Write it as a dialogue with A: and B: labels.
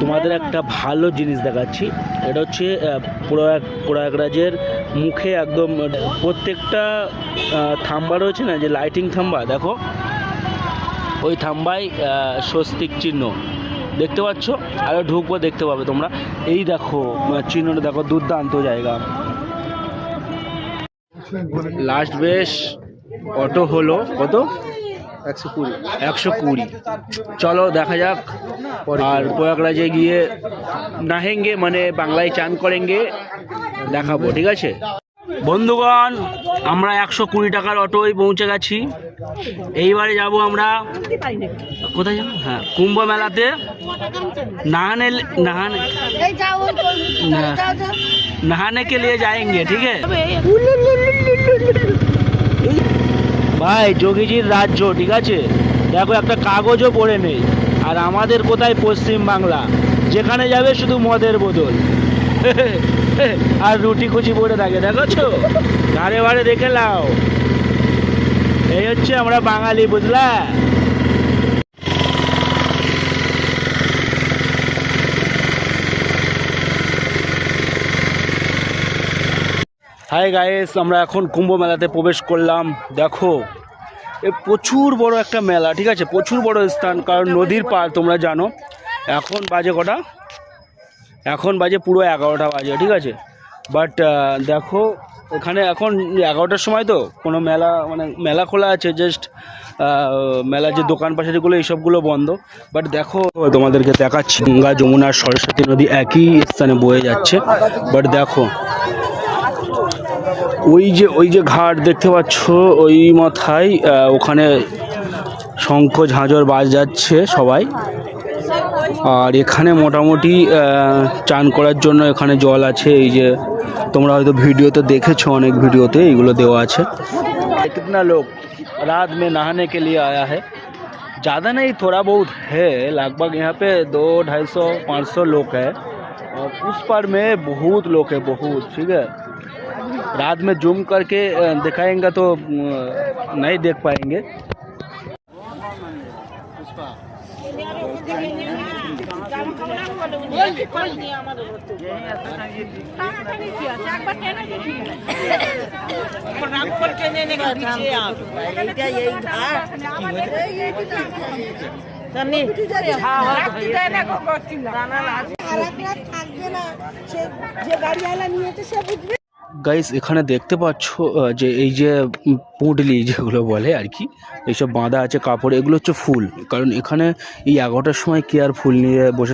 A: তোমাদের একটা ভালো জিনিস দেখাচ্ছি। এটা হচ্ছে প্রয়াগরাজের মুখে একদম প্রত্যেকটা থাম্বা রয়েছে না, যে লাইটিং থাম্বা, দেখো ওই থাম্বায় স্বস্তিক চিহ্ন দেখতে পাচ্ছ। আরও ঢুকবো, দেখতে পাবে তোমরা। এই দেখো চিহ্নটা, দেখো দুর্দান্ত জায়গা। লাস্ট বেশ অটো হলো কত? 120। চলো দেখা যাক। আর প্রয়াগরাজে গিয়ে নাহেঙ্গে মানে বাংলায় চান করেঙ্গে দেখাবো, ঠিক আছে বন্ধুগণ। আমরা 120 টাকার অটোয় পৌঁছে গেছি। এইবারে যাব আমরা কোথায় যাবো? হ্যাঁ, কুম্ভ মেলাতে नहाने के लिए जाएंगे, ठीक है ভাই। যোগীজির রাজ্য, ঠিক আছে। দেখো একটা কাগজও পড়ে নেই। আর আমাদের কোথায়? পশ্চিম বাংলা, যেখানে যাবে শুধু মদের বোতল আর রুটি কুচি পড়ে থাকে, দেখছো ধারে বারে, দেখে নাও। এই হচ্ছে আমরা বাঙালি, বুঝলা। হাই গাইস, আমরা এখন কুম্ভ মেলাতে প্রবেশ করলাম। দেখো এ প্রচুর বড় একটা মেলা, ঠিক আছে, প্রচুর বড় স্থান, কারণ নদীর পার, তোমরা জানো। এখন বাজে কটা? এখন বাজে পুরো 11টা বাজে, ঠিক আছে। বাট দেখো এখানে এখন 11টার সময় তো কোনো মেলা, মানে মেলা খোলা আছে, জাস্ট মেলার যে দোকান পাশারিগুলো এইসবগুলো বন্ধ। বাট দেখো তোমাদেরকে দেখাচ্ছি, গঙ্গা যমুনা সরস্বতী নদী একই স্থানে বয়ে যাচ্ছে। বাট দেখো ওই যে ঘাট দেখতে পাচ্ছ, ওই মাথায় ওখানে শঙ্খ ঝাঁঝর বাজাচ্ছে সবাই। আর এখানে মোটামুটি চান করার জন্য এখানে জল আছে। এই যে তোমরা হয়তো ভিডিওতে দেখেছো, অনেক ভিডিওতে এইগুলো দেওয়া আছে। कितना लोग रात में नहाने के लिए आया है? ज़्यादा नहीं, थोड़ा बहुत है, लगभग यहाँ पे 200-250-500 लोग है। और उस पार में बहुत लोग है, बहुत, ठीक है। रात में जूम करके दिखाएंगे तो नहीं देख पाएंगे। গাইস এখানে দেখতে পাচ্ছ যে এই যে পুঁটলি যেগুলো বলে আর কি, এইসব বাঁধা আছে কাপড়, এগুলো হচ্ছে ফুল। কারণ এখানে এই 11টার সময় কে আর ফুল নিয়ে বসে